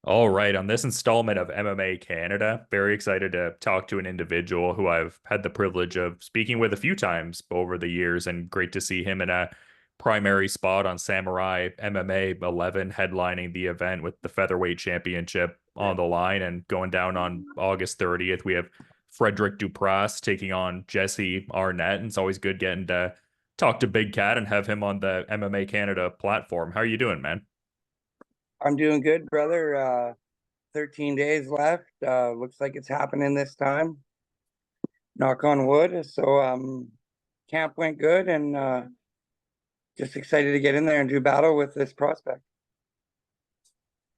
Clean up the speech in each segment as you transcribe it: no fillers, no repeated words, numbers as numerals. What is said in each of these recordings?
All right, on this installment of MMA Canada, very excited to talk to an individual who I've had the privilege of speaking with a few times over the years, and great to see him in a primary spot on Samourai MMA 11, headlining the event with the Featherweight Championship on the line. And going down on August 30th, we have Frederik Dupras taking on Jesse Arnett, and it's always good getting to talk to Big Cat and have him on the MMA Canada platform. How are you doing, man? I'm doing good, brother. 13 days left. Looks like it's happening this time. Knock on wood. So camp went good and just excited to get in there and do battle with this prospect.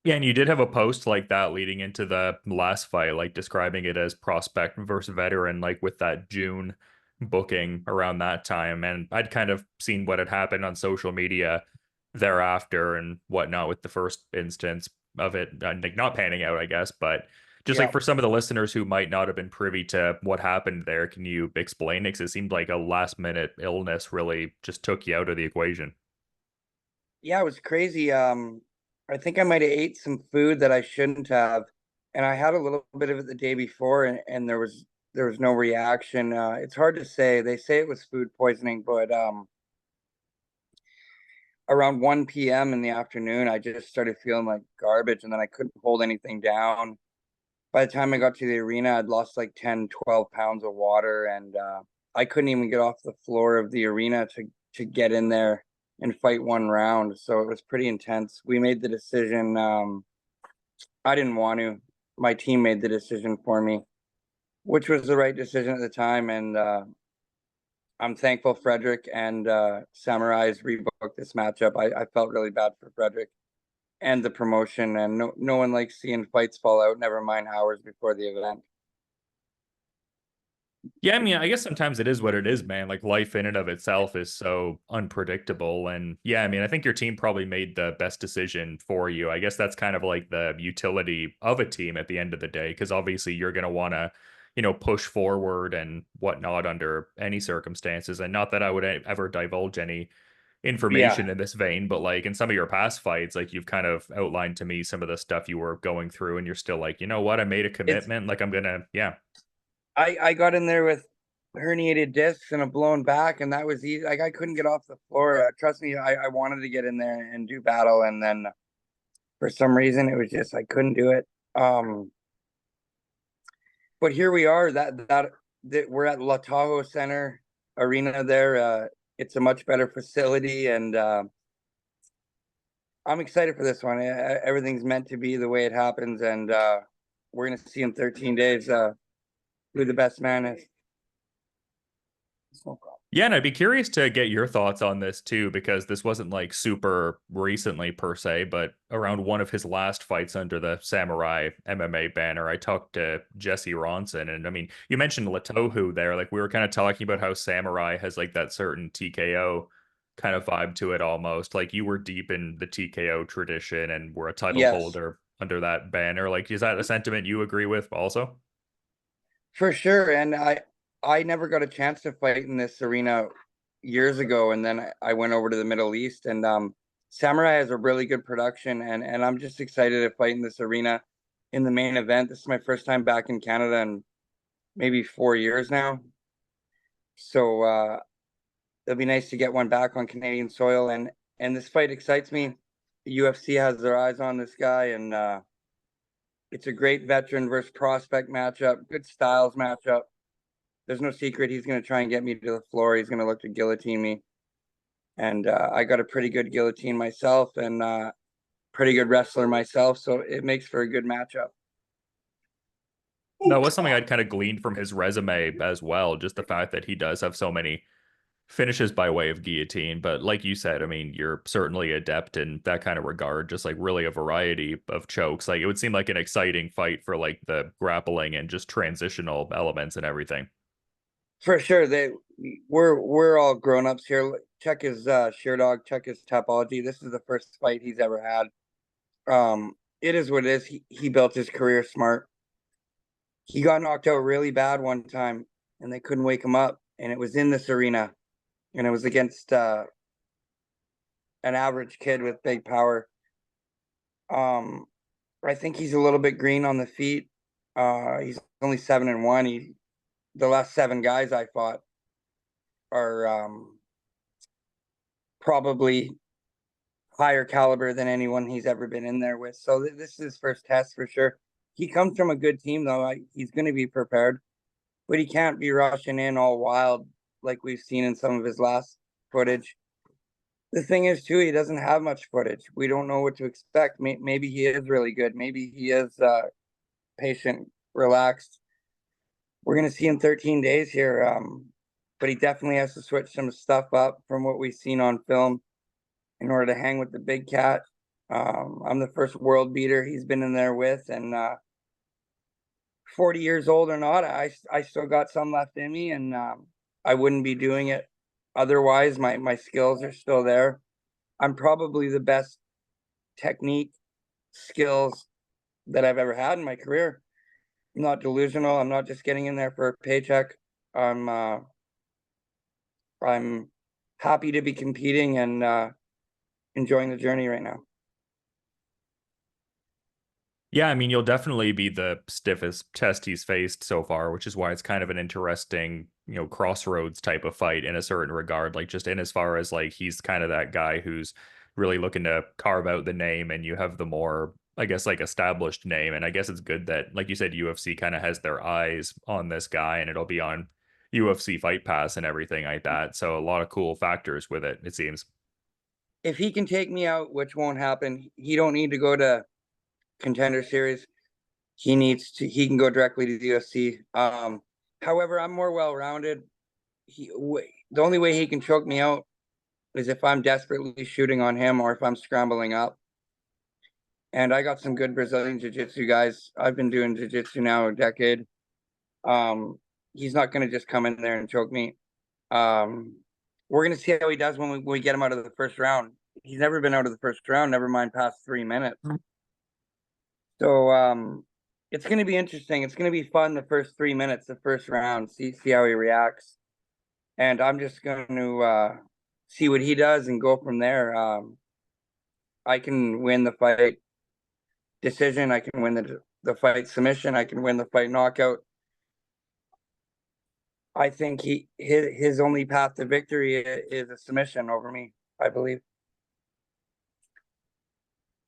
Yeah, and you did have a post like that leading into the last fight, like describing it as prospect versus veteran, like with that June booking around that time. And I'd kind of seen what had happened on social media thereafter and whatnot with the first instance of it, like not panning out, I guess. But just like Yeah. for some of the listeners who might not have been privy to what happened there, can you explain it? Because it seemed like a last minute illness really just took you out of the equation. Yeah, it was crazy. I think I might have ate some food that I shouldn't have. And I had a little bit of it the day before and there was no reaction. It's hard to say. They say it was food poisoning, but around 1 p.m. in the afternoon, I just started feeling like garbage and then I couldn't hold anything down. By the time I got to the arena, I'd lost like 10, 12 pounds of water and I couldn't even get off the floor of the arena to get in there and fight one round. So it was pretty intense. We made the decision. I didn't want to. My team made the decision for me, which was the right decision at the time. And I'm thankful Frederick and Samurai's rebooked this matchup. I felt really bad for Frederick and the promotion, and no one likes seeing fights fall out, never mind hours before the event. Yeah, I mean, I guess sometimes it is what it is, man. Like life in and of itself is so unpredictable. And yeah, I mean, I think your team probably made the best decision for you. I guess that's kind of like the utility of a team at the end of the day, because obviously you're going to want to, push forward and whatnot under any circumstances. And not that I would ever divulge any Yeah, information in this vein, but like in some of your past fights, like you've kind of outlined to me some of the stuff you were going through, and you're still like, you know what, I made a it's commitment. Like I'm gonna, yeah. I got in there with herniated discs and a blown back, and that was easy. Like I couldn't get off the floor. Trust me, I wanted to get in there and do battle, and then for some reason it was just I couldn't do it. But here we are. That we're at Lo Tohu Center Arena there. It's a much better facility, and I'm excited for this one. Everything's meant to be the way it happens, and we're gonna see in 13 days who the best man is. It's no problem. Yeah, and I'd be curious to get your thoughts on this too, because this wasn't like super recently per se, but around one of his last fights under the Samurai MMA banner, I talked to Jesse Ronson. And I mean, you mentioned Lo Tohu there. Like we were kind of talking about how Samurai has like that certain TKO kind of vibe to it almost. Like you were deep in the TKO tradition and were a title Yes, holder under that banner. Like, is that a sentiment you agree with also? for sure. And I never got a chance to fight in this arena years ago, and then I went over to the Middle East, and Samurai has a really good production, and I'm just excited to fight in this arena in the main event. This is my first time back in Canada in maybe 4 years now, so it'll be nice to get one back on Canadian soil, and this fight excites me. The UFC has their eyes on this guy, and it's a great veteran versus prospect matchup, good styles matchup. There's no secret he's going to try and get me to the floor. He's going to look to guillotine me. And I got a pretty good guillotine myself and pretty good wrestler myself. So it makes for a good matchup. That was something I'd kind of gleaned from his resume as well, just the fact that he does have so many finishes by way of guillotine. But like you said, I mean, you're certainly adept in that kind of regard, just like really a variety of chokes. Like it would seem like an exciting fight for like the grappling and just transitional elements and everything. For sure. We're all grown ups here. Check his sheer dog, check his topology. This is the first fight he's ever had. It is what it is. He built his career smart. He got knocked out really bad one time and they couldn't wake him up. And it was in this arena. And it was against an average kid with big power. Um, I think he's a little bit green on the feet. He's only 7-1. The last 7 guys I fought are probably higher caliber than anyone he's ever been in there with. So this is his first test for sure. He comes from a good team though. He's going to be prepared, but he can't be rushing in all wild like we've seen in some of his last footage. The thing is too, he doesn't have much footage. We don't know what to expect. Maybe he is really good. Maybe he is patient, relaxed. We're going to see in 13 days here. But he definitely has to switch some stuff up from what we've seen on film in order to hang with the big cat. I'm the first world beater he's been in there with, and 40 years old or not, I still got some left in me, and I wouldn't be doing it otherwise. My skills are still there. I'm probably the best technique, skills that I've ever had in my career. I'm not delusional. I'm not just getting in there for a paycheck. I'm happy to be competing and enjoying the journey right now. Yeah, I mean, you'll definitely be the stiffest test he's faced so far, which is why it's kind of an interesting, crossroads type of fight in a certain regard. Like, just in as far as like he's kind of that guy who's really looking to carve out the name, and you have the more, I guess, like established name. And I guess it's good that, like you said, UFC kind of has their eyes on this guy, and it'll be on UFC Fight Pass and everything like that. So a lot of cool factors with it, it seems. If he can take me out, which won't happen, he don't need to go to Contender Series. He can go directly to the UFC. However, I'm more well-rounded. The only way he can choke me out is if I'm desperately shooting on him or if I'm scrambling up. And I got some good Brazilian jiu-jitsu guys. I've been doing jiu-jitsu now a decade. He's not going to just come in there and choke me. We're going to see how he does when we get him out of the first round. He's never been out of the first round, never mind past 3 minutes. So it's going to be interesting. It's going to be fun the first 3 minutes, the first round, see how he reacts. And I'm just going to see what he does and go from there. I can win the fight decision. I can win the fight submission. I can win the fight knockout. I think his only path to victory is a submission over me, I believe.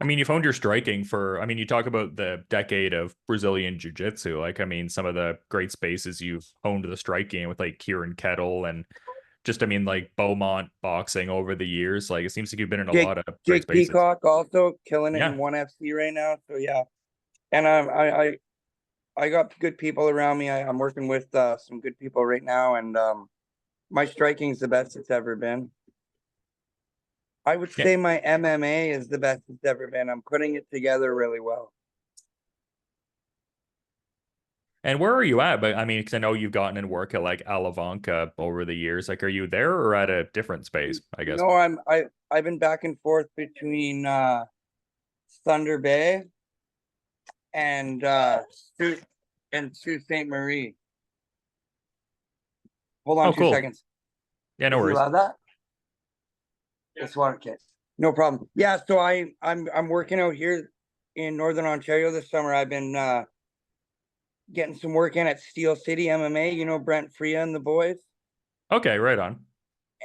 I mean, you've honed your striking for, I mean, you talk about the decade of Brazilian jiu-jitsu. Like, I mean, some of the great spaces you've honed the striking with like Kieran Kettle and just, I mean, like Beaumont boxing over the years. Like, it seems like you've been in a lot of great Jake spaces. Peacock also killing it Yeah. in ONE FC right now. So yeah, and I got good people around me. I'm working with some good people right now, and my striking is the best it's ever been. I would Yeah. say my MMA is the best it's ever been. I'm putting it together really well. And where are you at? But I mean, because I know you've gotten in work at like Alavanca over the years. Like, are you there or at a different space, I guess? No, I've been back and forth between Thunder Bay and Sault Ste. Marie. Hold on Oh, two cool. seconds. Yeah, no Is he worries. allowed that? It's water kit. No problem. Yeah, so I'm working out here in Northern Ontario this summer. I've been getting some work in at Steel City MMA, you know, Brent Freya and the boys. Okay, right on.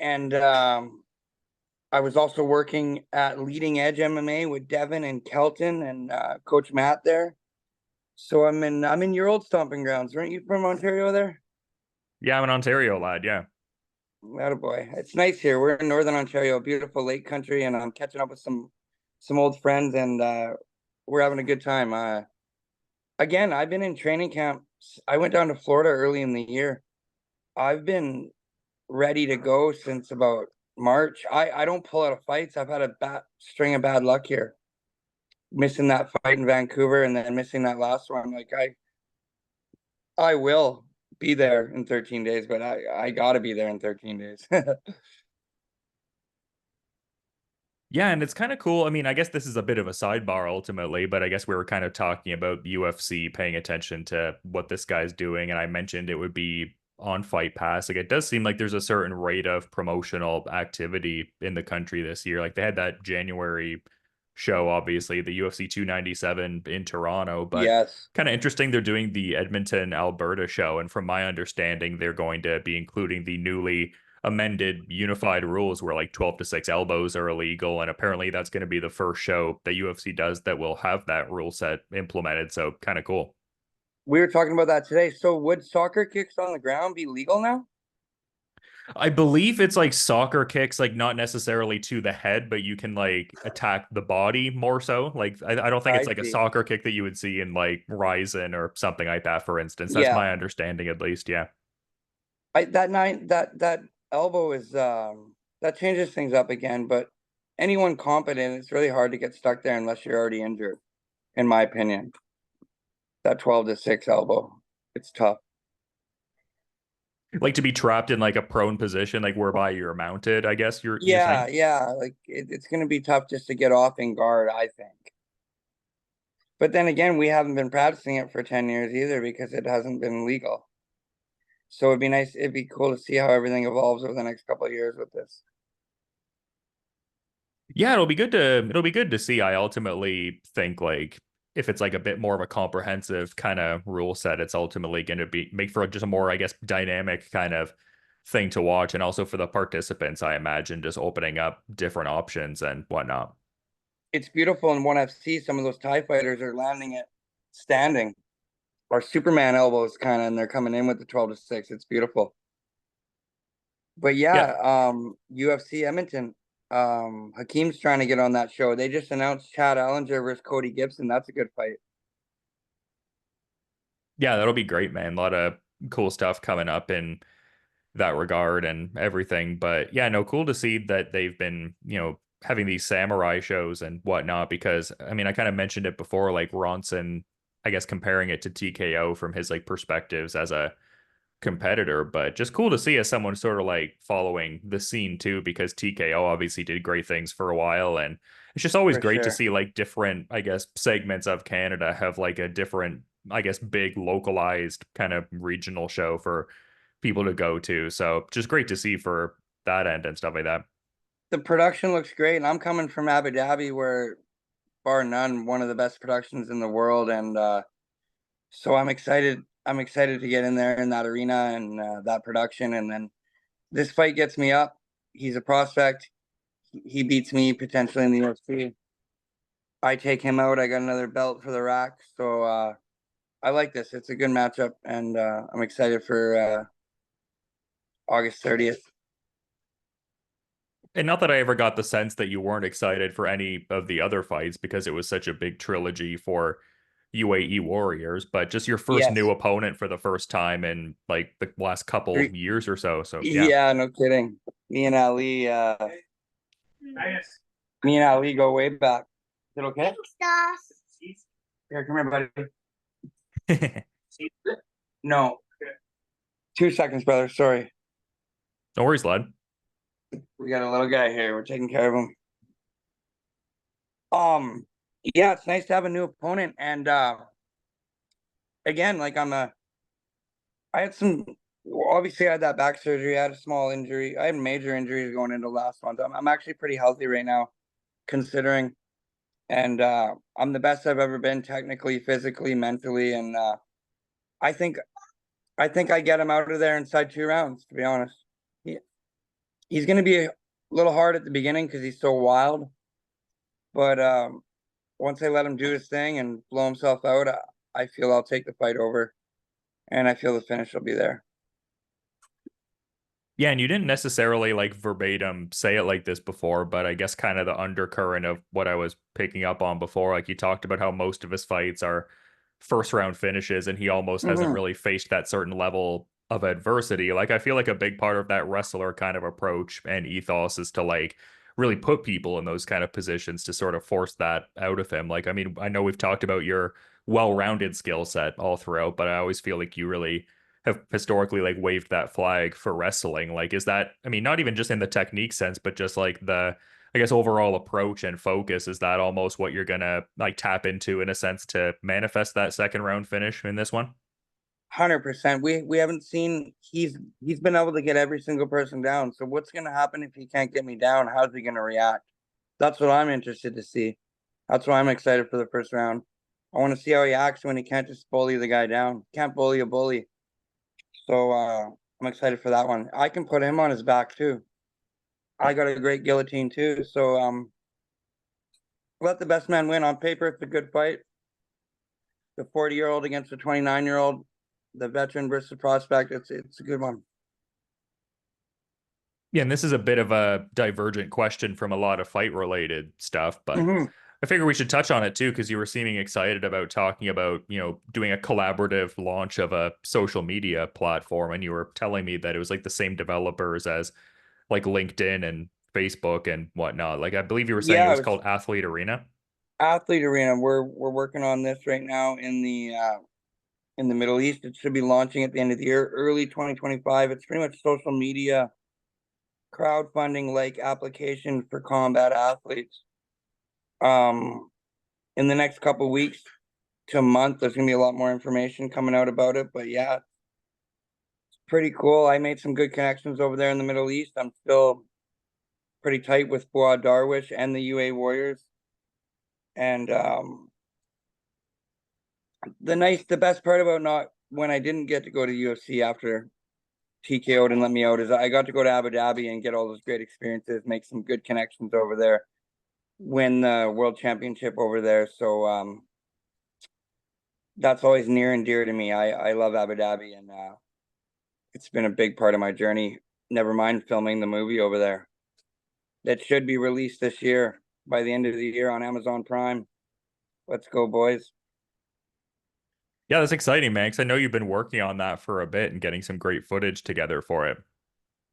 And I was also working at Leading Edge MMA with Devin and Kelton and Coach Matt there. So I'm in your old stomping grounds. Weren't you from Ontario there? Yeah, I'm an Ontario lad. Yeah. Attaboy. It's nice here. We're in Northern Ontario, beautiful lake country, and I'm catching up with some old friends, and we're having a good time. Again, I've been in training camp. I went down to Florida early in the year. I've been ready to go since about March. I don't pull out of fights. I've had a bad string of bad luck here. Missing that fight in Vancouver and then missing that last one. Like I will be there in 13 days, but I gotta be there in 13 days. Yeah, and it's kind of cool. I mean, I guess this is a bit of a sidebar ultimately, but I guess we were kind of talking about UFC paying attention to what this guy's doing, and I mentioned it would be on Fight Pass. Like, it does seem like there's a certain rate of promotional activity in the country this year. Like, they had that January show, obviously, the UFC 297 in Toronto, but Yes. kind of interesting they're doing the Edmonton, Alberta show. And from my understanding, they're going to be including the newly amended unified rules where like 12 to 6 elbows are illegal. And apparently that's going to be the first show that UFC does that will have that rule set implemented. So kind of cool. We were talking about that today. So would soccer kicks on the ground be legal now? I believe it's like soccer kicks, like not necessarily to the head, but you can like attack the body more so. Like I don't think it's I like a see. soccer kick that you would see in like Ryzen or something like that, for instance. That's Yeah. my understanding at least. Yeah. That elbow is that changes things up again, but anyone competent, it's really hard to get stuck there unless you're already injured, in my opinion. That 12 to 6 elbow. It's tough. Like to be trapped in like a prone position, like whereby you're mounted, I guess you're Yeah, saying. yeah. Like it's gonna be tough just to get off in guard, I think. But then again, we haven't been practicing it for 10 years either because it hasn't been legal. So it'd be cool to see how everything evolves over the next couple of years with this. Yeah, it'll be good to see. I ultimately think like if it's like a bit more of a comprehensive kind of rule set, it's ultimately going to be make for just a more, I guess, dynamic kind of thing to watch, and also for the participants, I imagine just opening up different options and whatnot. It's beautiful in ONE FC. Some of those TIE fighters are landing it standing. Our Superman elbows kind of, and they're coming in with the 12 to 6. It's beautiful. But Yeah, yeah, UFC Edmonton. Hakeem's trying to get on that show. They just announced Chad Allinger versus Cody Gibson. That's a good fight. yeah, that'll be great, man. A lot of cool stuff coming up in that regard and everything. But yeah, no, cool to see that they've been, having these samurai shows and whatnot. Because I mean, I kind of mentioned it before, like Ronson, I guess comparing it to TKO from his like perspectives as a competitor, but just cool to see as someone sort of like following the scene too, because TKO obviously did great things for a while. And it's just always For great to sure. see like different, I guess, segments of Canada have like a different, I guess, big localized kind of regional show for people to go to. So just great to see for that end and stuff like that. The production looks great, and I'm coming from Abu Dhabi, where bar none, one of the best productions in the world, and so I'm excited. I'm excited to get in there in that arena and that production, and then this fight gets me up. He's a prospect. He beats me potentially in the UFC. I take him out. I got another belt for the rack, so I like this. It's a good matchup, and I'm excited for August 30th. And not that I ever got the sense that you weren't excited for any of the other fights because it was such a big trilogy for UAE Warriors, but just your first new Yes. opponent for the first time in like the last couple years or so. So yeah. Yeah, no kidding. Me and Ali, me and Ali go way back. Is it okay? Here, come here, buddy. No. 2 seconds, brother. Sorry. No worries, lad. We got a little guy here. We're taking care of him. Um, yeah, it's nice to have a new opponent. And again, like I had some obviously I had that back surgery, I had a small injury. I had major injuries going into last month. I'm actually pretty healthy right now, considering. And I'm the best I've ever been technically, physically, mentally, and I think I think I get him out of there inside 2 rounds, to be honest. He, he's going to be a little hard at the beginning because he's so wild. But once I let him do his thing and blow himself out, I feel I'll take the fight over, and I feel the finish will be there. Yeah, and you didn't necessarily like verbatim say it like this before, but I guess kind of the undercurrent of what I was picking up on before, like you talked about how most of his fights are first round finishes and he almost hasn't Mm-hmm. really faced that certain level of adversity. Like I feel like a big part of that wrestler kind of approach and ethos is to like really put people in those kind of positions to sort of force that out of him. Like I mean, I know we've talked about your well-rounded skill set all throughout, but I always feel like you really have historically like waved that flag for wrestling. Like, is that, I mean, not even just in the technique sense, but just like the, I guess, overall approach and focus, is that almost what you're gonna like tap into in a sense to manifest that second round finish in this one? 100%. We haven't seen he's been able to get every single person down. So what's gonna happen if he can't get me down? How's he gonna react? That's what I'm interested to see. That's why I'm excited for the first round. I want to see how he acts when he can't just bully the guy down. Can't bully a bully. So I'm excited for that one. I can put him on his back too. I got a great guillotine too. So let the best man win. On paper, it's a good fight. The 40-year-old against the 29-year-old, the veteran versus the prospect. It's a good one. Yeah, and this is a bit of a divergent question from a lot of fight related stuff, but Mm-hmm. I figure we should touch on it too because you were seeming excited about talking about, doing a collaborative launch of a social media platform, and you were telling me that it was like the same developers as like LinkedIn and Facebook and whatnot. Like I believe you were saying it Yeah, was it was called Athlete Arena. Athlete Arena. We're working on this right now in the Middle East. It should be launching at the end of the year, early 2025. It's pretty much social media crowdfunding like application for combat athletes. Um, in the next couple of weeks to a month, there's gonna be a lot more information coming out about it. But yeah, it's pretty cool. I made some good connections over there in the Middle East. I'm still pretty tight with Fuad Darwish and the UA Warriors. And the best part about not when I didn't get to go to UFC after TKO'd and let me out is I got to go to Abu Dhabi and get all those great experiences, make some good connections over there, win the world championship over there. So that's always near and dear to me. I love Abu Dhabi, and it's been a big part of my journey. Never mind filming the movie over there. That should be released this year by the end of the year on Amazon Prime. Let's go, boys. Yeah, that's exciting, man, because I know you've been working on that for a bit and getting some great footage together for it.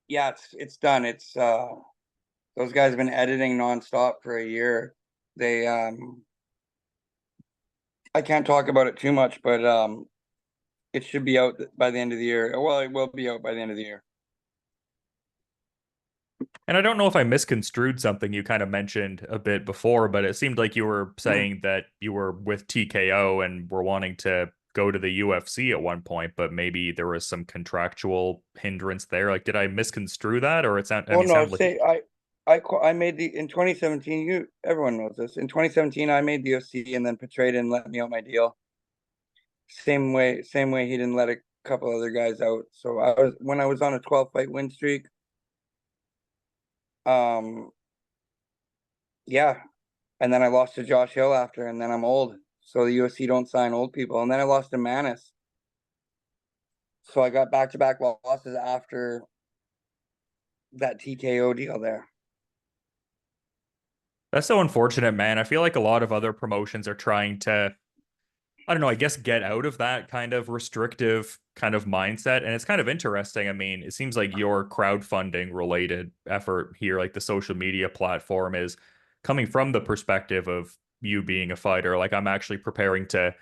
Yeah, it's done. It's those guys have been editing nonstop for a year. They I can't talk about it too much, but it should be out by the end of the year. Well, it will be out by the end of the year. And I don't know if I misconstrued something you kind of mentioned a bit before, but it seemed like you were Mhm. saying that you were with TKO and were wanting to go to the UFC at one point, but maybe there was some contractual hindrance there. Like, did I misconstrue that, or Well, it no, sounded like say I made the in 2017. You everyone knows this. In 2017, I made the UFC and then Petreda and let me out my deal. Same way he didn't let a couple other guys out. So when I was on a 12 fight win streak. Um, yeah, and then I lost to Josh Hill after, and then I'm old. So the UFC don't sign old people. And then I lost to Manis. So I got back-to-back losses after that TKO deal there. that's so unfortunate, man. I feel like a lot of other promotions are trying to, I don't know, I guess get out of that kind of restrictive kind of mindset. And it's kind of interesting. I mean, it seems like your crowdfunding related effort here, like the social media platform, is coming from the perspective of you being a fighter. Like I'm actually preparing to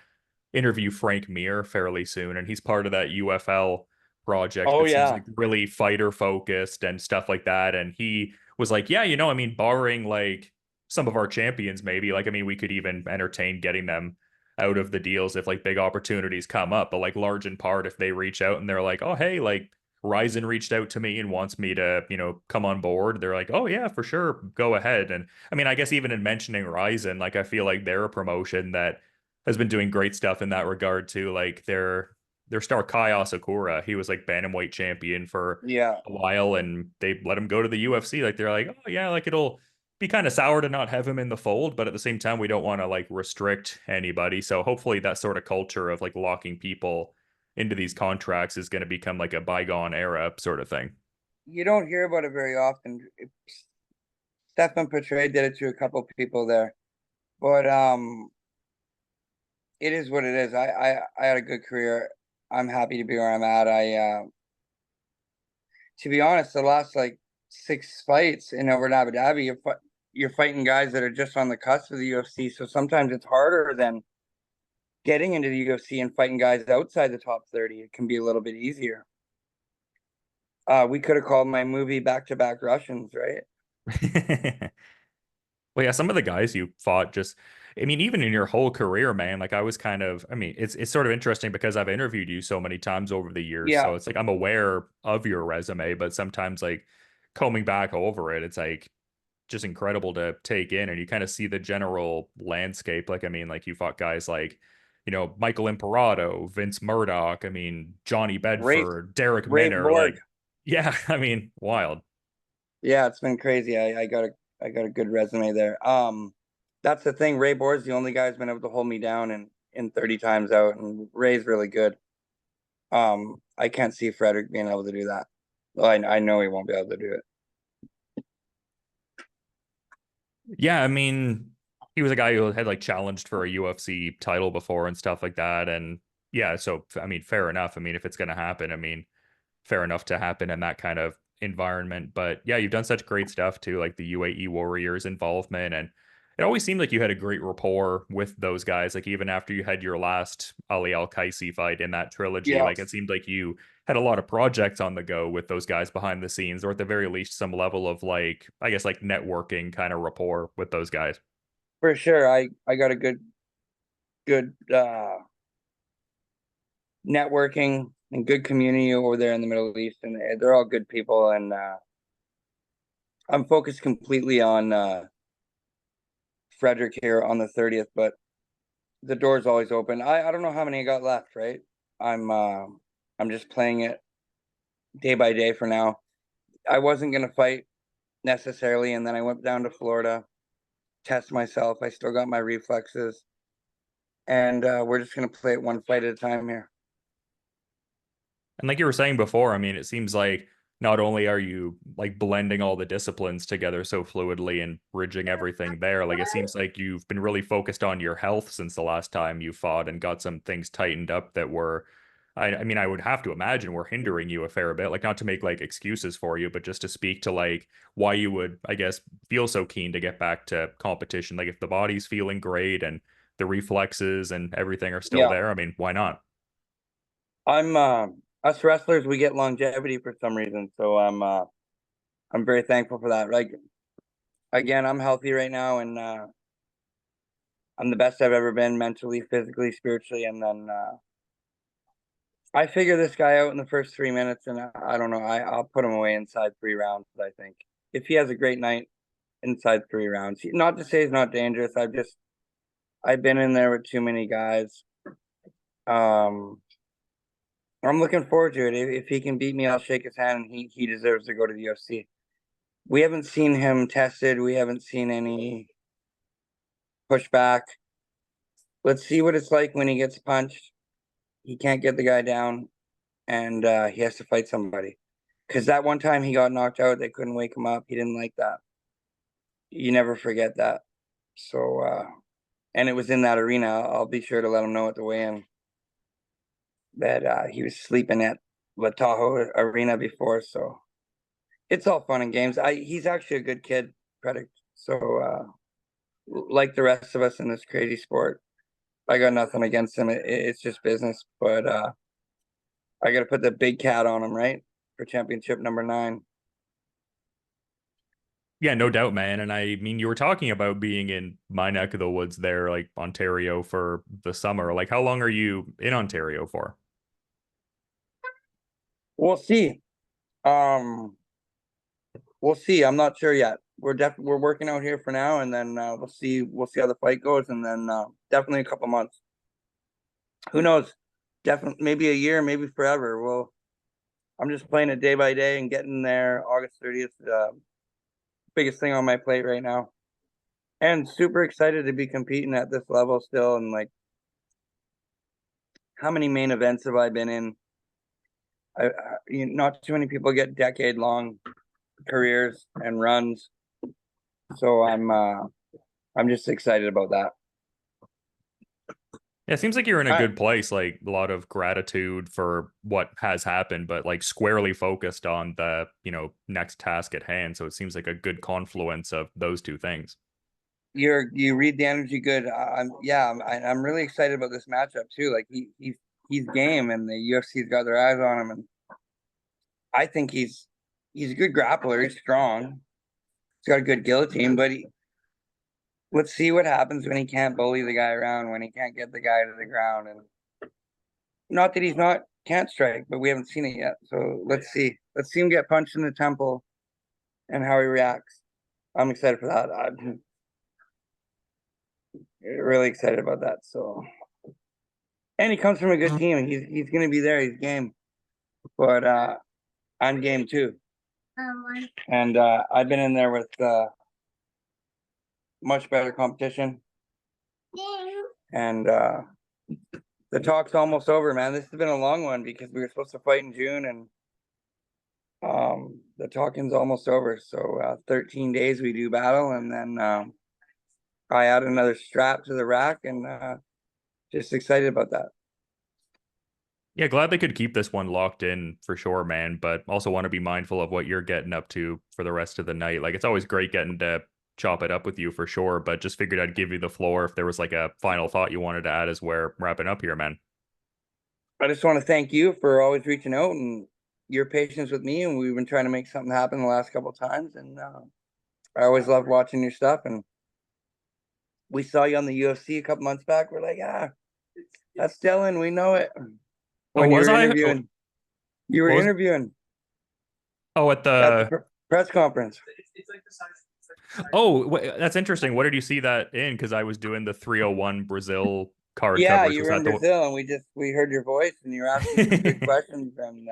interview Frank Mir fairly soon, and he's part of that UFL project Oh that seems yeah. like really fighter focused and stuff like that. And he was like, yeah, I mean, barring like some of our champions, maybe like, I mean, we could even entertain getting them out of the deals if like big opportunities come up. But like large in part, if they reach out and they're like, oh, hey, like Ryzen reached out to me and wants me to, come on board. They're like, oh yeah, for sure, go ahead. And I mean, I guess even in mentioning Ryzen, like I feel like they're a promotion that has been doing great stuff in that regard too. Like their star Kai Asakura, he was like bantamweight champion for Yeah. a while, and they let him go to the UFC. Like they're like, oh yeah, like it'll be kind of sour to not have him in the fold, but at the same time, we don't want to like restrict anybody. So hopefully, that sort of culture of like locking people into these contracts is going to become like a bygone era sort of thing. You don't hear about it very often. Stefan Petre did it to a couple people there. But it is what it is. I had a good career. I'm happy to be where I'm at. To be honest, the last like 6 fights in over in Abu Dhabi, you're fighting guys that are just on the cusp of the UFC. So sometimes it's harder than getting into the UFC and fighting guys outside the top 30. It can be a little bit easier. We could have called my movie Back to Back Russians, right? Well, yeah, some of the guys you fought just, I mean, even in your whole career, man, like I was kind of, I mean, it's sort of interesting because I've interviewed you so many times over the years. Yeah. So it's like I'm aware of your resume, but sometimes like combing back over it, it's like just incredible to take in, and you kind of see the general landscape. Like, I mean, like you fought guys like, Michael Imperato, Vince Murdoch, I mean, Johnny Ray Bedford, Derek Ray Minner, Borg. like, yeah, I mean, wild. Yeah, it's been crazy. I got a good resume there. That's the thing. Ray Borg's the only guy who's been able to hold me down in 30 times out, and Ray's really good. I can't see Frederik being able to do that. Well, I know he won't be able to do it. Yeah, I mean, he was a guy who had like challenged for a UFC title before and stuff like that. And yeah, so I mean, fair enough. I mean, if it's going to happen, I mean, fair enough to happen in that kind of environment. But yeah, you've done such great stuff too, like the UAE Warriors involvement. And it always seemed like you had a great rapport with those guys. Like even after you had your last Ali Al Qaisi fight in that trilogy, Yeah, like it seemed like you had a lot of projects on the go with those guys behind the scenes, or at the very least, some level of like, I guess, like networking kind of rapport with those guys. for sure. I got a good networking and good community over there in the Middle East, and they're all good people. And I'm focused completely on Frederik here on the 30th, but the door's always open. I don't know how many I got left, right? I'm uh I'm just playing it day by day for now. I wasn't gonna fight necessarily, and then I went down to Florida, test myself. I still got my reflexes, and we're just gonna play it one fight at a time here. And like you were saying before, I mean, it seems like not only are you like blending all the disciplines together so fluidly and bridging everything there, like it seems like you've been really focused on your health since the last time you fought and got some things tightened up that were, I mean, I would have to imagine were hindering you a fair bit. Like, not to make like excuses for you, but just to speak to like why you would, I guess, feel so keen to get back to competition. Like, if the body's feeling great and the reflexes and everything are still Yeah, there, I mean, why not? I'm us wrestlers, we get longevity for some reason, so I'm very thankful for that. Like again, I'm healthy right now, and I'm the best I've ever been mentally, physically, spiritually, and then I figure this guy out in the first 3 minutes, and I don't know. I'll put him away inside 3 rounds. I think if he has a great night inside 3 rounds, not to say he's not dangerous. I've been in there with too many guys. Um, I'm looking forward to it. If he can beat me, I'll shake his hand, and he deserves to go to the UFC. We haven't seen him tested. We haven't seen any pushback. Let's see what it's like when he gets punched. He can't get the guy down, and he has to fight somebody. Because that one time he got knocked out, they couldn't wake him up. He didn't like that. You never forget that. So, and it was in that arena. I'll be sure to let him know at the weigh-in that he was sleeping at Lo Tohu arena before. So it's all fun and games. He's actually a good kid, Frederik. So, like the rest of us in this crazy sport, I got nothing against him. It's just business. But I got to put the big cat on him, right? For championship number 9. Yeah, no doubt, man. And I mean, you were talking about being in my neck of the woods there, like Ontario for the summer. Like, how long are you in Ontario for? We'll see. Um, we'll see. I'm not sure yet. We're working out here for now, and then we'll see. We'll see how the fight goes, and then definitely a couple months. Who knows? Definitely, maybe a year, maybe forever. Well, I'm just playing it day by day and getting there. August 30th, biggest thing on my plate right now, and super excited to be competing at this level still. And like, how many main events have I been in? Not too many people get decade-long careers and runs, so I'm just excited about that. Yeah, it seems like you're in a All right. good place. Like, a lot of gratitude for what has happened, but like squarely focused on the, next task at hand. So it seems like a good confluence of those two things. You read the energy good. I'm really excited about this matchup too. Like he's game, and the UFC's got their eyes on him, and I think he's a good grappler. He's strong. He's got a good guillotine, but let's see what happens when he can't bully the guy around, when he can't get the guy to the ground, and not that he's not can't strike, but we haven't seen it yet. So let's see. Let's see him get punched in the temple and how he reacts. I'm excited for that. I'm really excited about that. So, and he comes from a good team. He's gonna be there. He's game, but I'm game too. And I've been in there with much better competition. And the talk's almost over, man. This has been a long one because we were supposed to fight in June, and the talking's almost over. So 13 days we do battle, and then I add another strap to the rack, and just excited about that. Yeah, glad they could keep this one locked in for sure, man. But also want to be mindful of what you're getting up to for the rest of the night. Like, it's always great getting to chop it up with you for sure. But just figured I'd give you the floor if there was like a final thought you wanted to add as we're wrapping up here, man. I just want to thank you for always reaching out and your patience with me. And we've been trying to make something happen the last couple of times. And I always loved watching your stuff. And we saw you on the UFC a couple months back. We're like, that's Dylan. We know it. When you was were I? interviewing, you were interviewing Oh, at at the the press conference. Oh, that's interesting. What did you see that in? Because I was doing the 301 Brazil card Yeah, coverage. you Was were in that Brazil, and we heard your voice, and you were asking some good the questions, and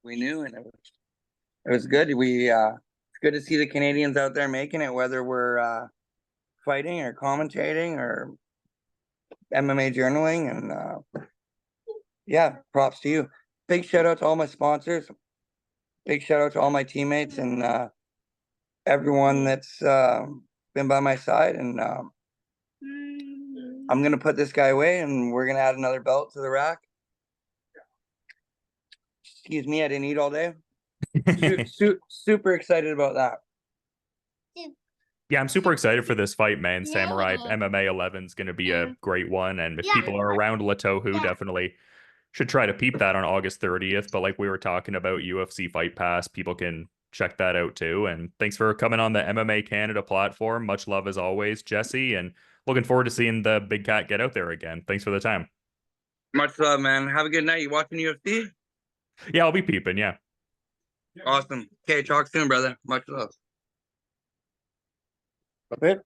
we knew, and it was good. It's good to see the Canadians out there making it, whether we're fighting or commentating or MMA journaling, and yeah, props to you. Big shout out to all my sponsors. Big shout out to all my teammates and everyone that's been by my side. And I'm gonna put this guy away, and we're gonna add another belt to the rack. Excuse me, I didn't eat all day. Super excited about that. Yeah, I'm super excited for this fight, man. Samurai MMA 11 is going to be a great one. And if people are around Lo Tohu, definitely should try to peep that on August 30th. But like we were talking about UFC Fight Pass, people can check that out too. And thanks for coming on the MMA Canada platform. Much love as always, Jesse. And looking forward to seeing the big cat get out there again. Thanks for the time. Much love, man. Have a good night. You watching UFC? Yeah, I'll be peeping. Yeah. Awesome. Okay, talk soon, brother. Much love. Okay.